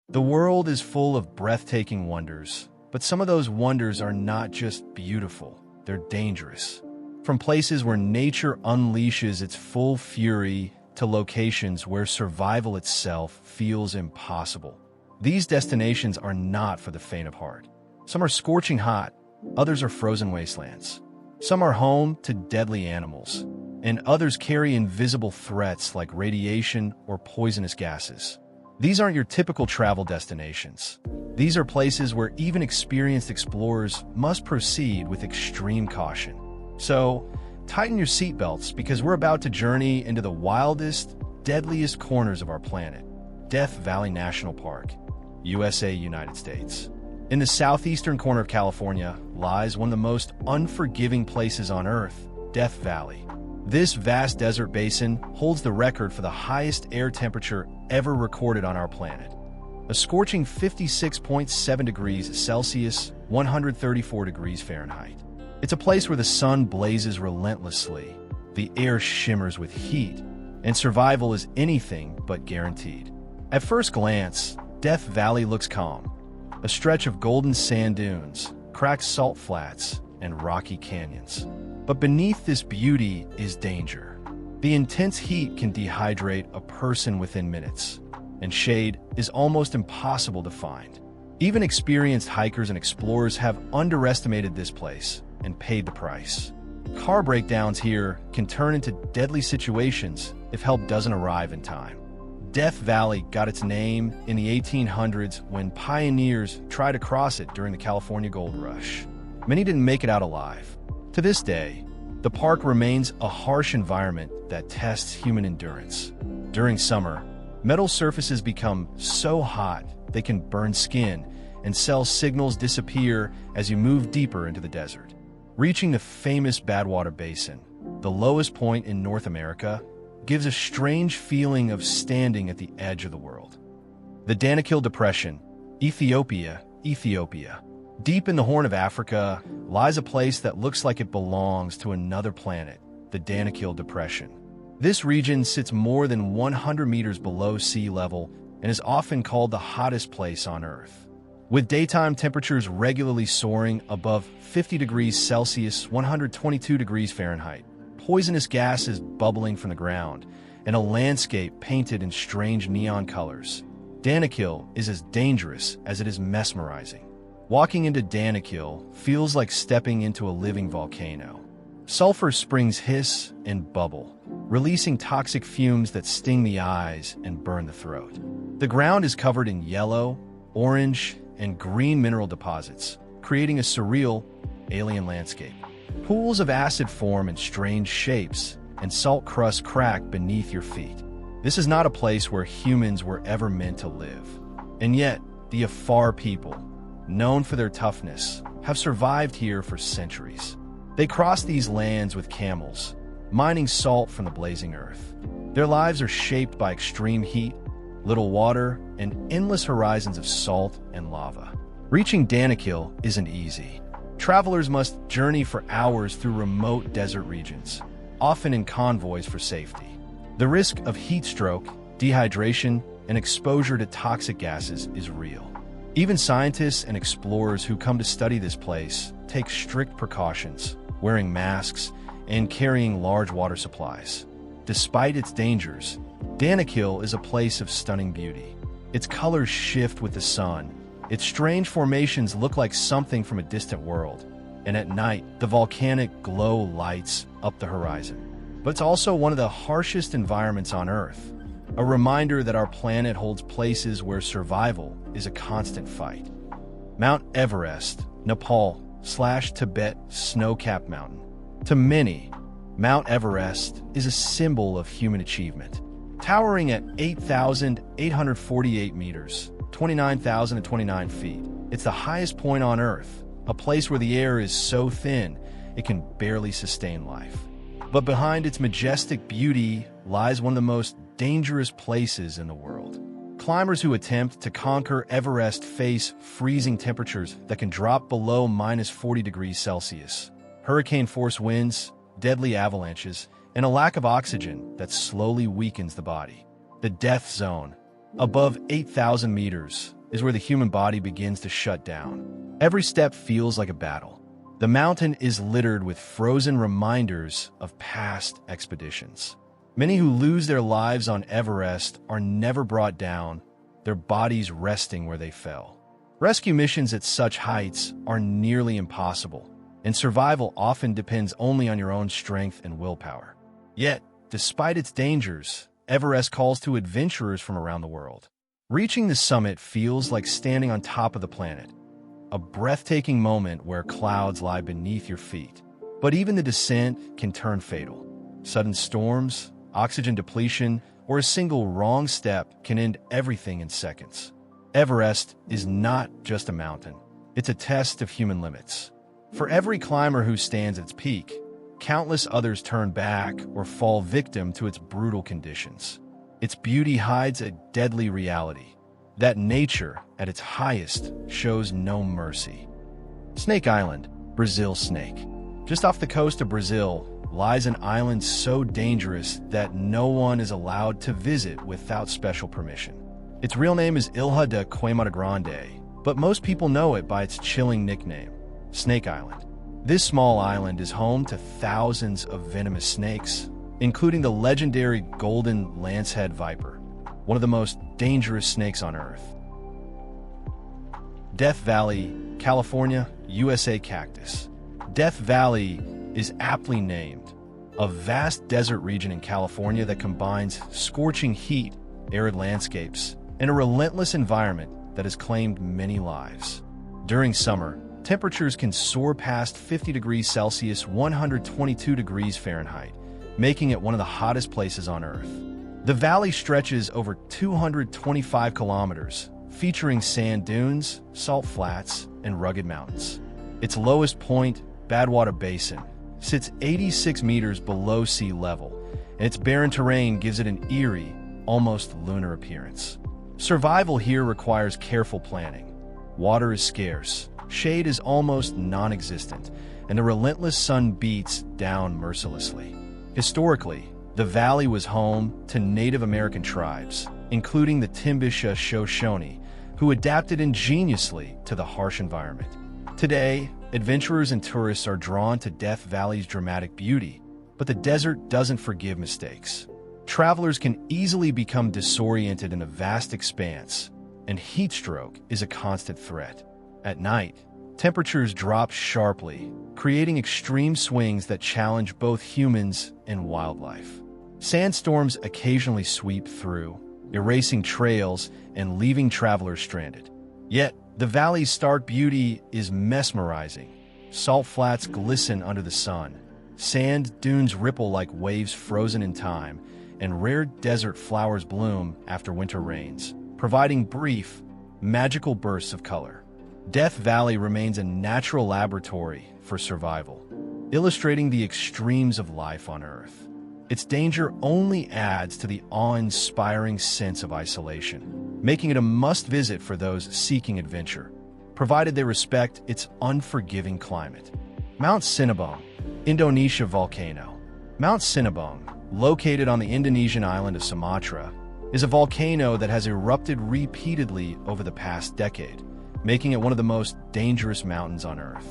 The world is full of breathtaking wonders, but some of those wonders are not just beautiful, they're dangerous. From places where nature unleashes its full fury to locations where survival itself feels impossible. These destinations are not for the faint of heart. Some are scorching hot, others are frozen wastelands. Some are home to deadly animals, and others carry invisible threats like radiation or poisonous gases. These aren't your typical travel destinations. These are places where even experienced explorers must proceed with extreme caution. So, tighten your seatbelts because we're about to journey into the wildest, deadliest corners of our planet, Death Valley National Park, USA, United States. In the southeastern corner of California lies one of the most unforgiving places on Earth, Death Valley. This vast desert basin holds the record for the highest air temperature ever recorded on our planet. A scorching 56.7 degrees Celsius, 134 degrees Fahrenheit. It's a place where the sun blazes relentlessly, the air shimmers with heat, and survival is anything but guaranteed. At first glance, Death Valley looks calm. A stretch of golden sand dunes, cracked salt flats, and rocky canyons. But beneath this beauty is danger. The intense heat can dehydrate a person within minutes, and shade is almost impossible to find. Even experienced hikers and explorers have underestimated this place and paid the price. Car breakdowns here can turn into deadly situations if help doesn't arrive in time. Death Valley got its name in the 1800s when pioneers tried to cross it during the California Gold Rush. Many didn't make it out alive. To this day, the park remains a harsh environment that tests human endurance. During summer, metal surfaces become so hot they can burn skin, and cell signals disappear as you move deeper into the desert. Reaching the famous Badwater Basin, the lowest point in North America, gives a strange feeling of standing at the edge of the world. The Danakil Depression, Ethiopia. Deep in the Horn of Africa lies a place that looks like it belongs to another planet, the Danakil Depression. This region sits more than 100 meters below sea level and is often called the hottest place on Earth. With daytime temperatures regularly soaring above 50 degrees Celsius, 122 degrees Fahrenheit, poisonous gases bubbling from the ground, and a landscape painted in strange neon colors, Danakil is as dangerous as it is mesmerizing. Walking into Danakil feels like stepping into a living volcano. Sulfur springs hiss and bubble, releasing toxic fumes that sting the eyes and burn the throat. The ground is covered in yellow, orange, and green mineral deposits, creating a surreal, alien landscape. Pools of acid form in strange shapes, and salt crust crack beneath your feet. This is not a place where humans were ever meant to live. And yet, the Afar people, known for their toughness, have survived here for centuries. They cross these lands with camels, mining salt from the blazing earth. Their lives are shaped by extreme heat, little water, and endless horizons of salt and lava. Reaching Danakil isn't easy. Travelers must journey for hours through remote desert regions, often in convoys for safety. The risk of heat stroke, dehydration, and exposure to toxic gases is real. Even scientists and explorers who come to study this place take strict precautions, wearing masks and carrying large water supplies. Despite its dangers, Danakil is a place of stunning beauty. Its colors shift with the sun. Its strange formations look like something from a distant world, and at night, the volcanic glow lights up the horizon. But it's also one of the harshest environments on Earth, a reminder that our planet holds places where survival is a constant fight. Mount Everest, Nepal/Tibet snow-capped mountain. To many, Mount Everest is a symbol of human achievement. Towering at 8,848 meters, 29,029 feet, it's the highest point on Earth, a place where the air is so thin it can barely sustain life. But behind its majestic beauty lies one of the most dangerous places in the world. Climbers who attempt to conquer Everest face freezing temperatures that can drop below -40 degrees Celsius, hurricane-force winds, deadly avalanches, and a lack of oxygen that slowly weakens the body. The death zone. Above 8,000 meters, is where the human body begins to shut down. Every step feels like a battle. The mountain is littered with frozen reminders of past expeditions. Many who lose their lives on Everest are never brought down, their bodies resting where they fell. Rescue missions at such heights are nearly impossible, and survival often depends only on your own strength and willpower. Yet, despite its dangers, Everest calls to adventurers from around the world. Reaching the summit feels like standing on top of the planet, a breathtaking moment where clouds lie beneath your feet. But even the descent can turn fatal. Sudden storms, oxygen depletion, or a single wrong step can end everything in seconds. Everest is not just a mountain. It's a test of human limits. For every climber who stands at its peak, countless others turn back or fall victim to its brutal conditions. Its beauty hides a deadly reality, that nature, at its highest, shows no mercy. Snake Island, Brazil Snake. Just off the coast of Brazil lies an island so dangerous that no one is allowed to visit without special permission. Its real name is Ilha de Queimada Grande, but most people know it by its chilling nickname, Snake Island. This small island is home to thousands of venomous snakes, including the legendary golden lancehead viper, one of the most dangerous snakes on Earth. Death Valley, California, USA cactus. Death Valley is aptly named, a vast desert region in California that combines scorching heat, arid landscapes, and a relentless environment that has claimed many lives. During summer, temperatures can soar past 50 degrees Celsius, 122 degrees Fahrenheit, making it one of the hottest places on Earth. The valley stretches over 225 kilometers, featuring sand dunes, salt flats, and rugged mountains. Its lowest point, Badwater Basin, sits 86 meters below sea level, and its barren terrain gives it an eerie, almost lunar appearance. Survival here requires careful planning. Water is scarce, shade is almost non-existent, and the relentless sun beats down mercilessly. Historically, the valley was home to Native American tribes, including the Timbisha Shoshone, who adapted ingeniously to the harsh environment. Today, adventurers and tourists are drawn to Death Valley's dramatic beauty, but the desert doesn't forgive mistakes. Travelers can easily become disoriented in a vast expanse, and heat stroke is a constant threat. At night, temperatures drop sharply, creating extreme swings that challenge both humans and wildlife. Sandstorms occasionally sweep through, erasing trails and leaving travelers stranded. Yet, the valley's stark beauty is mesmerizing. Salt flats glisten under the sun, sand dunes ripple like waves frozen in time, and rare desert flowers bloom after winter rains, providing brief, magical bursts of color. Death Valley remains a natural laboratory for survival, illustrating the extremes of life on Earth. Its danger only adds to the awe-inspiring sense of isolation, making it a must-visit for those seeking adventure, provided they respect its unforgiving climate. Mount Sinabung, Indonesia volcano. Mount Sinabung, located on the Indonesian island of Sumatra, is a volcano that has erupted repeatedly over the past decade, making it one of the most dangerous mountains on Earth.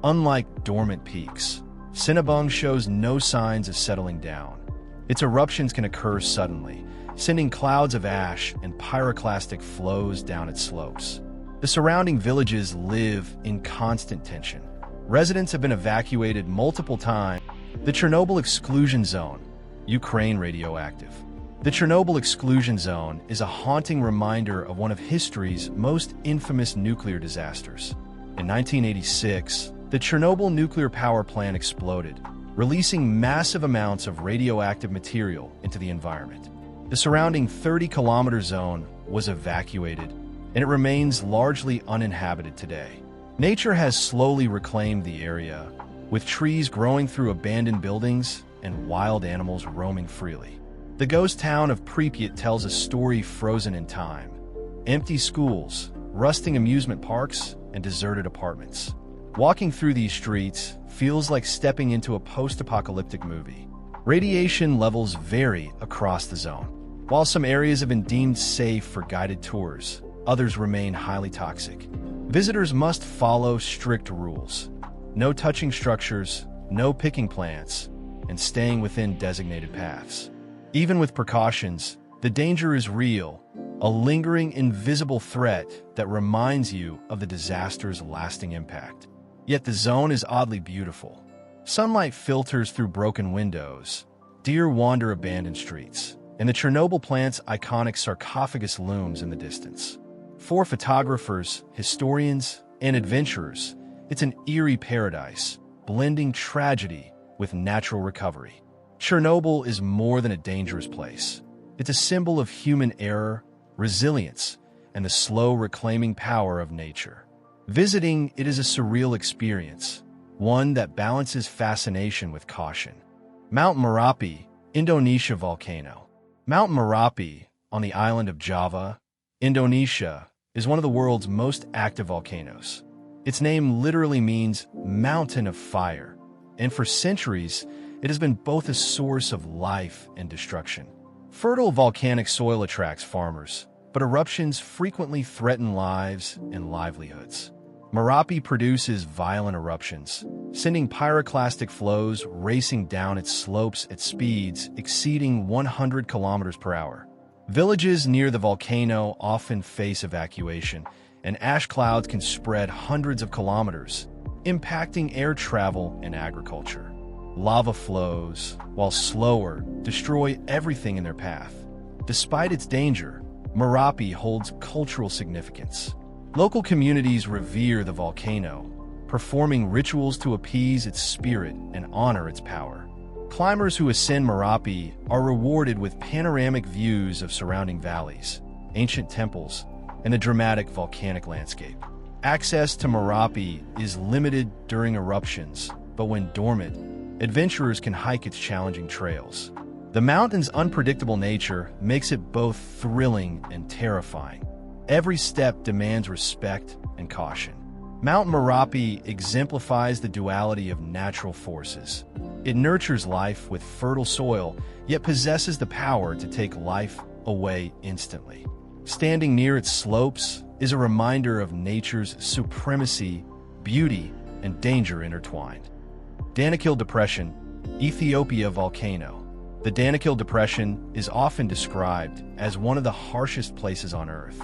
Unlike dormant peaks, Sinabung shows no signs of settling down. Its eruptions can occur suddenly, sending clouds of ash and pyroclastic flows down its slopes. The surrounding villages live in constant tension. Residents have been evacuated multiple times. The Chernobyl Exclusion Zone, Ukraine radioactive. The Chernobyl Exclusion Zone is a haunting reminder of one of history's most infamous nuclear disasters. In 1986, the Chernobyl nuclear power plant exploded, releasing massive amounts of radioactive material into the environment. The surrounding 30-kilometer zone was evacuated, and it remains largely uninhabited today. Nature has slowly reclaimed the area, with trees growing through abandoned buildings and wild animals roaming freely. The ghost town of Pripyat tells a story frozen in time. Empty schools, rusting amusement parks, and deserted apartments. Walking through these streets feels like stepping into a post-apocalyptic movie. Radiation levels vary across the zone. While some areas have been deemed safe for guided tours, others remain highly toxic. Visitors must follow strict rules. No touching structures, no picking plants, and staying within designated paths. Even with precautions, the danger is real, a lingering invisible threat that reminds you of the disaster's lasting impact. Yet the zone is oddly beautiful. Sunlight filters through broken windows, deer wander abandoned streets, and the Chernobyl plant's iconic sarcophagus looms in the distance. For photographers, historians, and adventurers, it's an eerie paradise, blending tragedy with natural recovery. Chernobyl is more than a dangerous place. It's a symbol of human error, resilience, and the slow reclaiming power of nature. Visiting it is a surreal experience, one that balances fascination with caution. Mount Merapi, Indonesia volcano. Mount Merapi, on the island of Java, Indonesia, is one of the world's most active volcanoes. Its name literally means mountain of fire, and for centuries, it has been both a source of life and destruction. Fertile volcanic soil attracts farmers, but eruptions frequently threaten lives and livelihoods. Merapi produces violent eruptions, sending pyroclastic flows racing down its slopes at speeds exceeding 100 kilometers per hour. Villages near the volcano often face evacuation, and ash clouds can spread hundreds of kilometers, impacting air travel and agriculture. Lava flows, while slower, destroy everything in their path. Despite its danger, Merapi holds cultural significance. Local communities revere the volcano, performing rituals to appease its spirit and honor its power. Climbers who ascend Merapi are rewarded with panoramic views of surrounding valleys, ancient temples, and the dramatic volcanic landscape. Access to Merapi is limited during eruptions, but when dormant, adventurers can hike its challenging trails. The mountain's unpredictable nature makes it both thrilling and terrifying. Every step demands respect and caution. Mount Merapi exemplifies the duality of natural forces. It nurtures life with fertile soil, yet possesses the power to take life away instantly. Standing near its slopes is a reminder of nature's supremacy, beauty, and danger intertwined. Danakil Depression, Ethiopia volcano. The Danakil Depression is often described as one of the harshest places on Earth.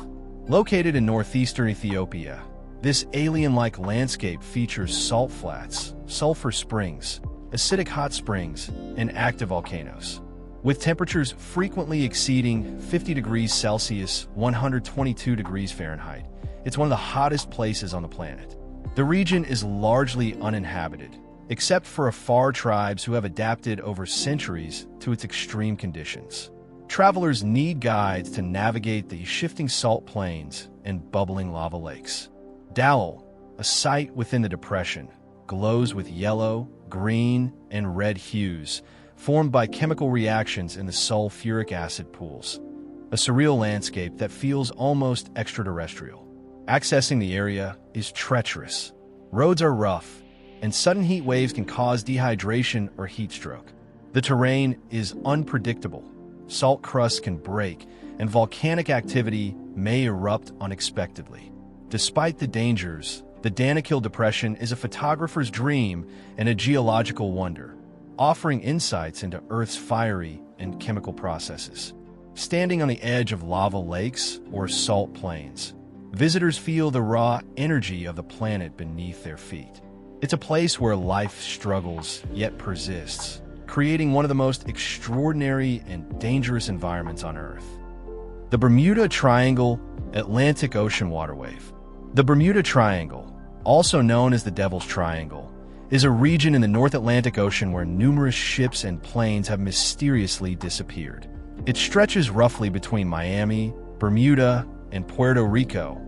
Located in northeastern Ethiopia, this alien-like landscape features salt flats, sulfur springs, acidic hot springs, and active volcanoes. With temperatures frequently exceeding 50 degrees Celsius, 122 degrees Fahrenheit, it's one of the hottest places on the planet. The region is largely uninhabited, except for Afar tribes who have adapted over centuries to its extreme conditions. Travelers need guides to navigate the shifting salt plains and bubbling lava lakes. Dowell, a site within the depression, glows with yellow, green, and red hues formed by chemical reactions in the sulfuric acid pools, a surreal landscape that feels almost extraterrestrial. Accessing the area is treacherous. Roads are rough, and sudden heat waves can cause dehydration or heat stroke. The terrain is unpredictable. Salt crusts can break, and volcanic activity may erupt unexpectedly. Despite the dangers, the Danakil Depression is a photographer's dream and a geological wonder, offering insights into Earth's fiery and chemical processes. Standing on the edge of lava lakes or salt plains, visitors feel the raw energy of the planet beneath their feet. It's a place where life struggles yet persists, creating one of the most extraordinary and dangerous environments on Earth. The Bermuda Triangle Atlantic Ocean Waterwave. The Bermuda Triangle, also known as the Devil's Triangle, is a region in the North Atlantic Ocean where numerous ships and planes have mysteriously disappeared. It stretches roughly between Miami, Bermuda, and Puerto Rico,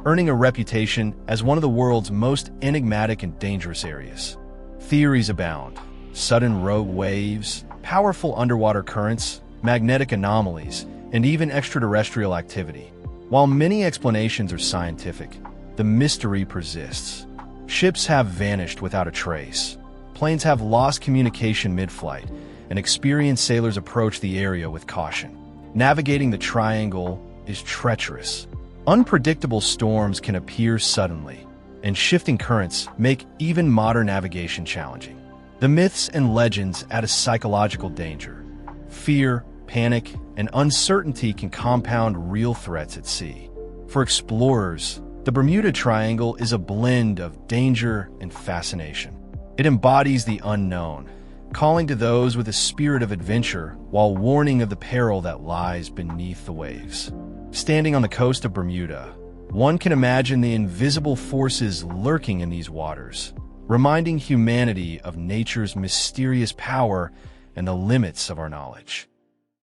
earning a reputation as one of the world's most enigmatic and dangerous areas. Theories abound: sudden rogue waves, powerful underwater currents, magnetic anomalies, and even extraterrestrial activity. While many explanations are scientific, the mystery persists. Ships have vanished without a trace. Planes have lost communication mid-flight, and experienced sailors approach the area with caution. Navigating the triangle is treacherous. Unpredictable storms can appear suddenly, and shifting currents make even modern navigation challenging. The myths and legends add a psychological danger. Fear, panic, and uncertainty can compound real threats at sea. For explorers, the Bermuda Triangle is a blend of danger and fascination. It embodies the unknown, calling to those with a spirit of adventure while warning of the peril that lies beneath the waves. Standing on the coast of Bermuda, one can imagine the invisible forces lurking in these waters, reminding humanity of nature's mysterious power and the limits of our knowledge.